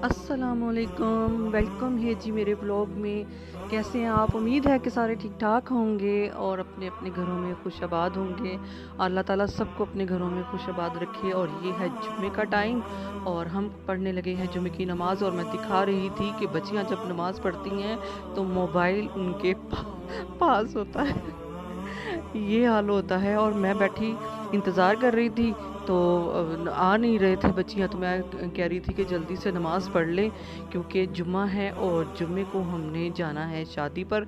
अस्सलामुअलैकुम, वेलकम है जी मेरे ब्लॉग में। कैसे हैं आप? उम्मीद है कि सारे ठीक ठाक होंगे और अपने अपने घरों में खुश आबाद होंगे। अल्लाह ताला सबको अपने घरों में खुश आबाद रखे। और ये है जुम्मे का टाइम और हम पढ़ने लगे हैं जुम्मे की नमाज़। और मैं दिखा रही थी कि बच्चियां जब नमाज़ पढ़ती हैं तो मोबाइल उनके पास होता है। ये हाल होता है। और मैं बैठी इंतज़ार कर रही थी तो आ नहीं रहे थे बच्चियाँ, तो मैं कह रही थी कि जल्दी से नमाज़ पढ़ लें क्योंकि जुम्मा है और जुम्मे को हमने जाना है शादी पर।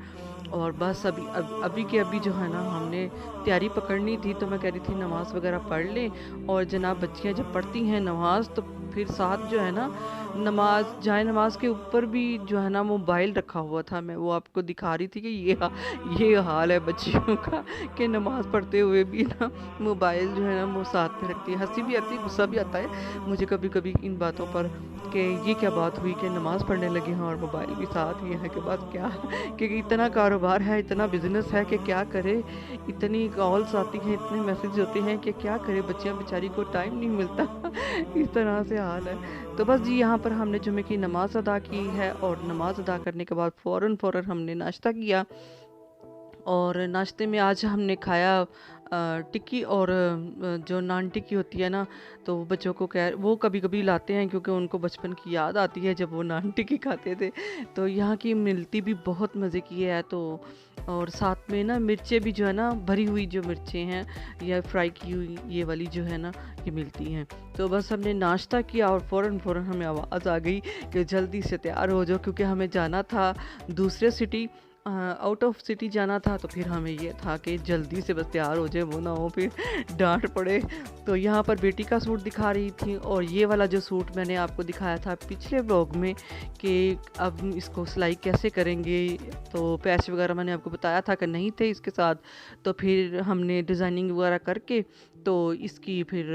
और बस अभी के अभी जो है ना हमने तैयारी पकड़नी थी, तो मैं कह रही थी नमाज़ वगैरह पढ़ लें। और जनाब बच्चियाँ जब पढ़ती हैं नमाज़ तो फिर साथ जो है ना जाए नमाज के ऊपर भी जो है ना मोबाइल रखा हुआ था। मैं वो आपको दिखा रही थी कि ये हाल है बच्चियों का कि नमाज पढ़ते हुए भी ना मोबाइल जो है ना वो साथ में रखती है। हंसी भी आती है, गुस्सा भी आता है मुझे कभी कभी इन बातों पर कि ये क्या बात हुई कि नमाज पढ़ने लगे हैं और मोबाइल भी साथ ही है। के बाद क्या कि इतना कारोबार है, इतना बिजनेस है कि क्या करे, इतनी कॉल्स आती हैं, इतने मैसेज होते हैं कि क्या करे, बच्चियां बेचारी को टाइम नहीं मिलता। इस तरह से हाल है। तो बस जी यहाँ पर हमने जुमे की नमाज अदा की है और नमाज अदा करने के बाद फ़ौरन फ़ौरन हमने नाश्ता किया। और नाश्ते में आज हमने खाया टिक्की और जो नान टिक्की होती है ना, तो वो बच्चों को कह वो कभी-कभी लाते हैं क्योंकि उनको बचपन की याद आती है जब वो नान टिक्की खाते थे। तो यहाँ की मिलती भी बहुत मज़े की है। तो और साथ में ना मिर्चें भी जो है ना भरी हुई जो मिर्चें हैं या फ्राई की हुई ये वाली जो है ना ये मिलती हैं। तो बस हमने नाश्ता किया और फ़ौरन हमें आवाज़ आ गई कि जल्दी से तैयार हो जाओ क्योंकि हमें जाना था दूसरे सिटी, आउट ऑफ सिटी जाना था। तो फिर हमें ये था कि जल्दी से बस तैयार हो जाए, वो ना हो फिर डांट पड़े। तो यहाँ पर बेटी का सूट दिखा रही थी और ये वाला जो सूट मैंने आपको दिखाया था पिछले ब्लॉग में कि अब इसको सिलाई कैसे करेंगे, तो पैच वगैरह मैंने आपको बताया था कि नहीं थे इसके साथ। तो फिर हमने डिज़ाइनिंग वगैरह करके तो इसकी फिर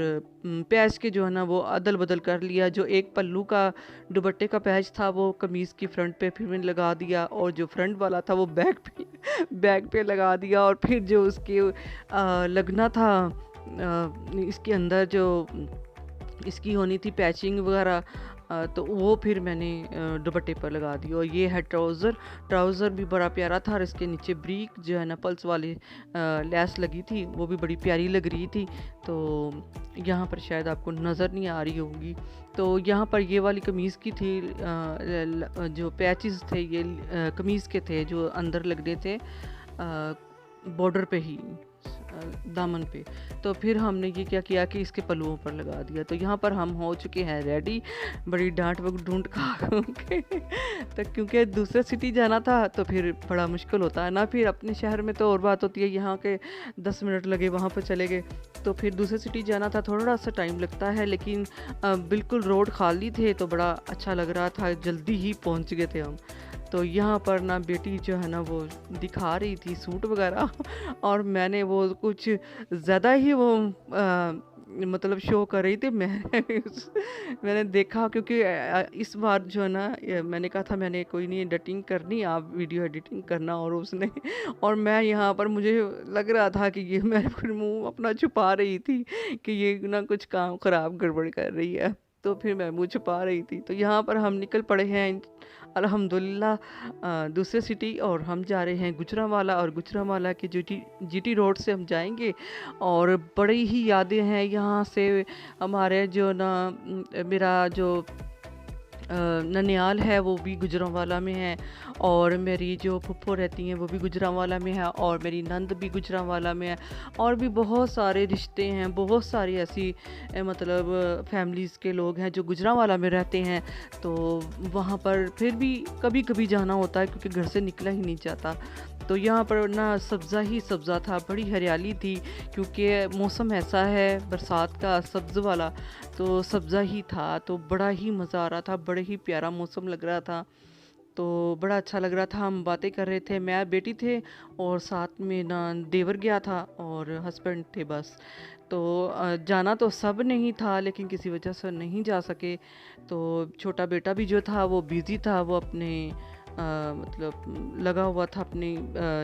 पैच के जो है ना वो अदल बदल कर लिया। जो एक पल्लू का दुपट्टे का पैच था वो कमीज़ की फ्रंट पे फिर मैंने लगा दिया और जो फ्रंट वाला था वो बैक पे बैक पे लगा दिया। और फिर जो उसके लगना था इसके अंदर जो इसकी होनी थी पैचिंग वगैरह, तो वो फिर मैंने दुपट्टे पर लगा दी। और ये है ट्राउज़र। ट्राउज़र भी बड़ा प्यारा था और इसके नीचे ब्रीक जो है ना पल्स वाली लैस लगी थी, वो भी बड़ी प्यारी लग रही थी। तो यहाँ पर शायद आपको नज़र नहीं आ रही होगी। तो यहाँ पर ये वाली कमीज़ की थी, जो पैचेस थे ये कमीज़ के थे जो अंदर लगने थे बॉर्डर पे ही, दामन पे। तो फिर हमने ये क्या किया कि इसके पल्लुओं पर लगा दिया। तो यहाँ पर हम हो चुके हैं रेडी, बड़ी डांट ढूंढ खा के तो क्योंकि दूसरे सिटी जाना था तो फिर बड़ा मुश्किल होता है ना। फिर अपने शहर में तो और बात होती है, यहाँ के 10 मिनट लगे वहाँ पर चले गए। तो फिर दूसरे सिटी जाना था, थोड़ा सा टाइम लगता है लेकिन बिल्कुल रोड खाली थे तो बड़ा अच्छा लग रहा था, जल्दी ही पहुँच गए थे हम। तो यहाँ पर ना बेटी जो है ना वो दिखा रही थी सूट वगैरह और मैंने वो कुछ ज़्यादा ही वो मतलब शो कर रही थी। मैंने देखा क्योंकि इस बार जो है ना मैंने कहा था मैंने कोई नहीं एडिटिंग करनी, आप वीडियो एडिटिंग करना। और उसने और मैं यहाँ पर मुझे लग रहा था कि ये मैं फिर मुँह अपना छुपा रही थी कि ये ना कुछ काम ख़राब गड़बड़ कर रही है। तो फिर मैं मुँह छुपा रही थी। तो यहाँ पर हम निकल पड़े हैं अल्हम्दुलिल्लाह दूसरे सिटी और हम जा रहे हैं गुजरांवाला। और गुजरांवाला के जीटी रोड से हम जाएंगे। और बड़ी ही यादें हैं यहाँ से। हमारे जो ना मेरा जो ननियाल है वो भी गुजरांवाला में है और मेरी जो फुफ्फो रहती हैं वो भी गुजरांवाला में है और मेरी नंद भी गुजरांवाला में है। और भी बहुत सारे रिश्ते हैं, बहुत सारी ऐसी मतलब फैमिलीज़ के लोग हैं जो गुजरांवाला में रहते हैं। तो वहाँ पर फिर भी कभी कभी जाना होता है क्योंकि घर से निकला ही नहीं जाता। तो यहाँ पर ना सब्ज़ा ही सब्ज़ा था, बड़ी हरियाली थी क्योंकि मौसम ऐसा है बरसात का सब्ज़ वाला। तो सब्ज़ा ही था तो बड़ा ही मज़ा आ रहा था, बड़े ही प्यारा मौसम लग रहा था। तो बड़ा अच्छा लग रहा था, हम बातें कर रहे थे, मैं बेटी थे और साथ में ना देवर गया था और हस्बैंड थे बस। तो जाना तो सब नहीं था लेकिन किसी वजह से नहीं जा सके। तो छोटा बेटा भी जो था वो बिज़ी था, वो अपने मतलब लगा हुआ था अपनी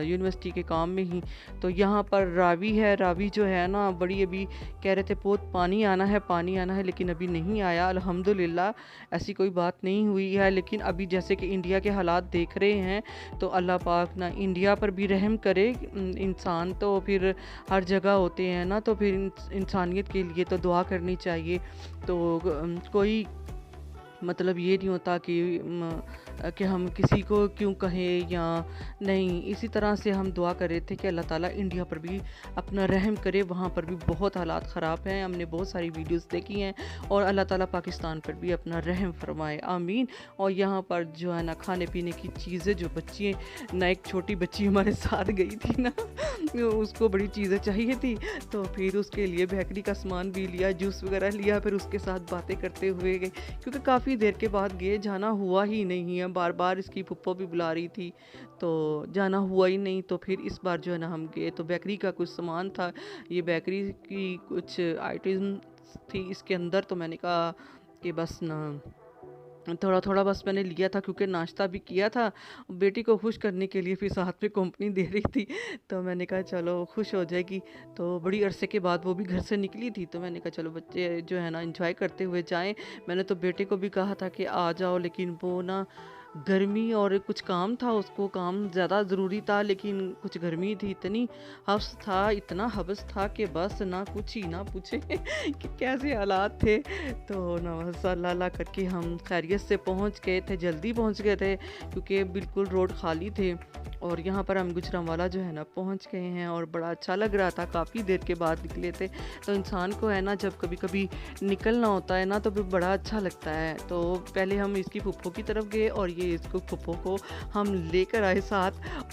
यूनिवर्सिटी के काम में ही। तो यहाँ पर रावी है, रावी जो है ना बड़ी अभी कह रहे थे बहुत पानी आना है, लेकिन अभी नहीं आया। अल्हम्दुलिल्लाह ऐसी कोई बात नहीं हुई है, लेकिन अभी जैसे कि इंडिया के हालात देख रहे हैं तो अल्लाह पाक ना इंडिया पर भी रहम करे। इंसान तो फिर हर जगह होते हैं ना, तो फिर इंसानियत के लिए तो दुआ करनी चाहिए। तो कोई मतलब ये नहीं होता कि हम किसी को क्यों कहें या नहीं, इसी तरह से हम दुआ कर रहे थे कि अल्लाह ताला इंडिया पर भी अपना रहम करे। वहाँ पर भी बहुत हालात ख़राब हैं, हमने बहुत सारी वीडियोस देखी हैं, और अल्लाह ताला पाकिस्तान पर भी अपना रहम फरमाए, आमीन। और यहाँ पर जो है ना खाने पीने की चीज़ें, जो बच्ची ना एक छोटी बच्ची हमारे साथ गई थी ना उसको बड़ी चीज़ें चाहिए थी, तो फिर उसके लिए बेकरी का सामान भी लिया, जूस वगैरह लिया, फिर उसके साथ बातें करते हुए गए, क्योंकि काफ़ी देर के बाद गए, जाना हुआ ही नहीं है। बार बार इसकी फुप्पो भी बुला रही थी तो जाना हुआ ही नहीं। तो फिर इस बार जो है ना हम गए, तो बेकरी का कुछ सामान था, ये बेकरी की कुछ आइटम थी इसके अंदर। तो मैंने कहा कि बस ना थोड़ा थोड़ा बस मैंने लिया था, क्योंकि नाश्ता भी किया था बेटी को खुश करने के लिए, फिर साथ में कंपनी दे रही थी, तो मैंने कहा चलो खुश हो जाएगी। तो बड़ी अरसे के बाद वो भी घर से निकली थी, तो मैंने कहा चलो बच्चे जो है ना एंजॉय करते हुए जाएं। मैंने तो बेटे को भी कहा था कि आ जाओ, लेकिन वो ना गर्मी और कुछ काम था, उसको काम ज़्यादा ज़रूरी था, लेकिन कुछ गर्मी थी, इतनी हब्स था, इतना हब्स था कि बस ना कुछ ही ना पूछे कि कैसे हालात थे। तो ना बस अल्लाह अल्लाह करके हम खैरियत से पहुंच गए थे, जल्दी पहुंच गए थे, क्योंकि बिल्कुल रोड खाली थे। और यहाँ पर हम गुजरांवाला जो है ना पहुँच गए हैं, और बड़ा अच्छा लग रहा था, काफ़ी देर के बाद निकले थे। तो इंसान को है ना जब कभी कभी निकलना होता है ना तो फिर बड़ा अच्छा लगता है। तो पहले हम इसकी फुप्पो की तरफ गए, और ये इसको फुप्पो को हम लेकर आए साथ,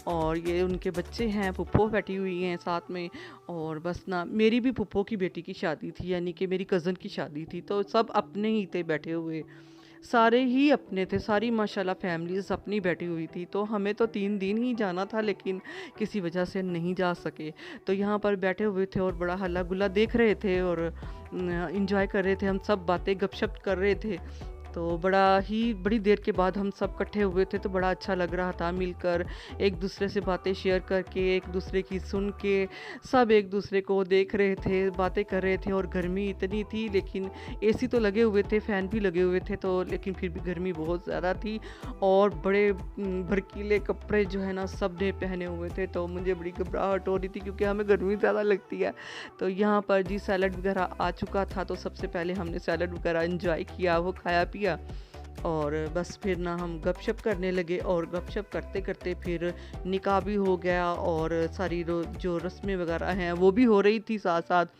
और ये उनके बच्चे हैं, फुप्पो बैठी हुई हैं साथ में। और बस ना मेरी भी फुप्पो की बेटी की शादी थी, यानी कि मेरी कज़न की शादी थी, तो सब अपने ही थे बैठे हुए, सारे ही अपने थे, सारी माशाल्लाह फैमिलीज अपनी बैठी हुई थी। तो हमें तो 3 दिन ही जाना था, लेकिन किसी वजह से नहीं जा सके। तो यहाँ पर बैठे हुए थे और बड़ा हल्ला गुल्ला देख रहे थे, और इंजॉय कर रहे थे, हम सब बातें गपशप कर रहे थे। तो बड़ी देर के बाद हम सब इकट्ठे हुए थे, तो बड़ा अच्छा लग रहा था मिलकर, एक दूसरे से बातें शेयर करके, एक दूसरे की सुन के, सब एक दूसरे को देख रहे थे, बातें कर रहे थे। और गर्मी इतनी थी, लेकिन एसी तो लगे हुए थे, फ़ैन भी लगे हुए थे, तो लेकिन फिर भी गर्मी बहुत ज़्यादा थी, और बड़े भड़कीले कपड़े जो है ना सब ने पहने हुए थे। तो मुझे बड़ी घबराहट हो रही थी, क्योंकि हमें गर्मी ज़्यादा लगती है। तो यहाँ पर जी सैलड वगैरह आ चुका था, तो सबसे पहले हमने सैलड वगैरह इंजॉय किया, वो खाया पिया, और बस फिर ना हम गपशप करने लगे, और गपशप करते करते फिर निकाह भी हो गया, और सारी जो रस्में वगैरह हैं वो भी हो रही थी साथ साथ।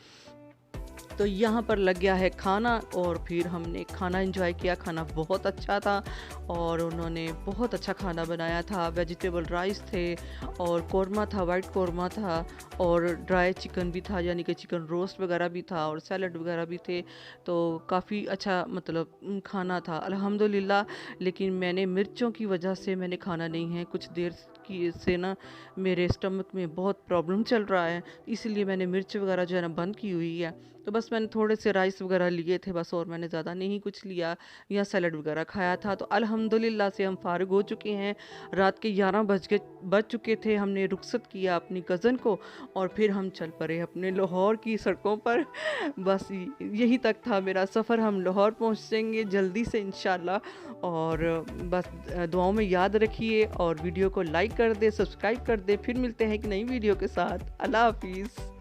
तो यहाँ पर लग गया है खाना, और फिर हमने खाना एंजॉय किया। खाना बहुत अच्छा था, और उन्होंने बहुत अच्छा खाना बनाया था, वेजिटेबल राइस थे, और कौरमा था, वाइट कौरमा था, और ड्राई चिकन भी था, यानी कि चिकन रोस्ट वगैरह भी था, और सैलड वगैरह भी थे। तो काफ़ी अच्छा मतलब खाना था अल्हम्दुलिल्लाह। लेकिन मैंने मिर्चों की वजह से मैंने खाना नहीं है, कुछ देर की से ना मेरे स्टमक में बहुत प्रॉब्लम चल रहा है, इसलिए मैंने मिर्च वगैरह जो है ना बंद की हुई है। तो बस मैंने थोड़े से राइस वगैरह लिए थे बस, और मैंने ज़्यादा नहीं कुछ लिया, या सैलड वगैरह खाया था। तो अल्हम्दुलिल्लाह से हम फारिग हो चुके हैं, रात के 11 बज चुके थे। हमने रुखसत किया अपनी कज़न को, और फिर हम चल पड़े अपने लाहौर की सड़कों पर। बस यही तक था मेरा सफ़र, हम लाहौर पहुँचेंगे जल्दी से इंशाल्लाह। और बस दुआओं में याद रखिए, और वीडियो को लाइक कर दे, सब्सक्राइब कर दे। फिर मिलते हैं एक नई वीडियो के साथ। अल्लाह हाफिज़।